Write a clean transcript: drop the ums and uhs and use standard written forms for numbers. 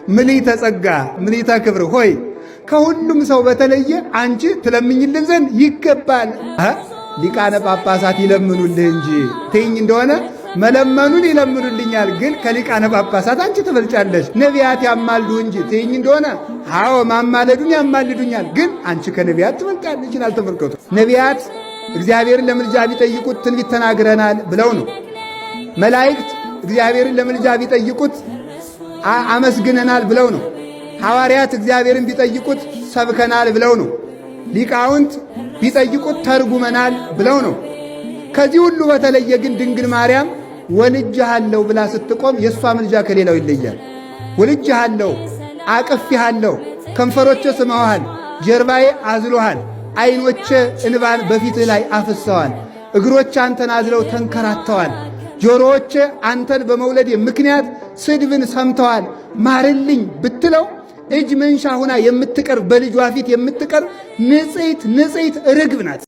ምልዕተ ጸጋ ምልዕተ ክብር ሆይ ከሁሉም ሰው በተለየ አንቺ ትለምኝልን ዘንድ ይገባል። ሊቃነ ጳጳሳት ይለምኑልህ እንጂ ትይኝ እንደሆነ መለመኑን ይለምኑልኛል፣ ግን ከሊቃነ ጳጳሳት አንቺ ትበልጫለሽ። ነቢያት ያማልዱ እንጂ ትይኝ እንደሆነ አዎ ማማለዱን ያማልዱኛል፣ ግን አንቺ ከነቢያት ትበልጫለሽ ይላል። ተመልከቱ። ነቢያት እግዚአብሔርን ለምልጃ ቢጠይቁት ትንቢት ተናግረናል ብለው ነው። መላእክት እግዚአብሔርን ለምልጃ ቢጠይቁት አመስግነናል ብለው ነው። ሐዋርያት እግዚአብሔርን ቢጠይቁት ሰብከናል ብለው ነው። ሊቃውንት ቢጠይቁት ተርጉመናል ብለው ነው። ከዚህ ሁሉ በተለየ ግን ድንግል ማርያም ወልጄሃለሁ ብላ ስትቆም የእሷ ምልጃ ከሌላው ይለያል። ወልጄሃለሁ፣ አቅፌሃለሁ፣ ከንፈሮቼ ስመዋሃል፣ ጀርባዬ አዝሎሃል፣ ዓይኖቼ እንባን በፊትህ ላይ አፍሰዋል፣ እግሮቼ አንተን አዝለው ተንከራተዋል፣ ጆሮዎቼ አንተን በመውለድ ምክንያት ስድብን ሰምተዋል፣ ማርልኝ ብትለው እጅ መንሻ ሁና የምትቀር በልጇ ፊት የምትቀር ንጽሕት ርግብ ናት።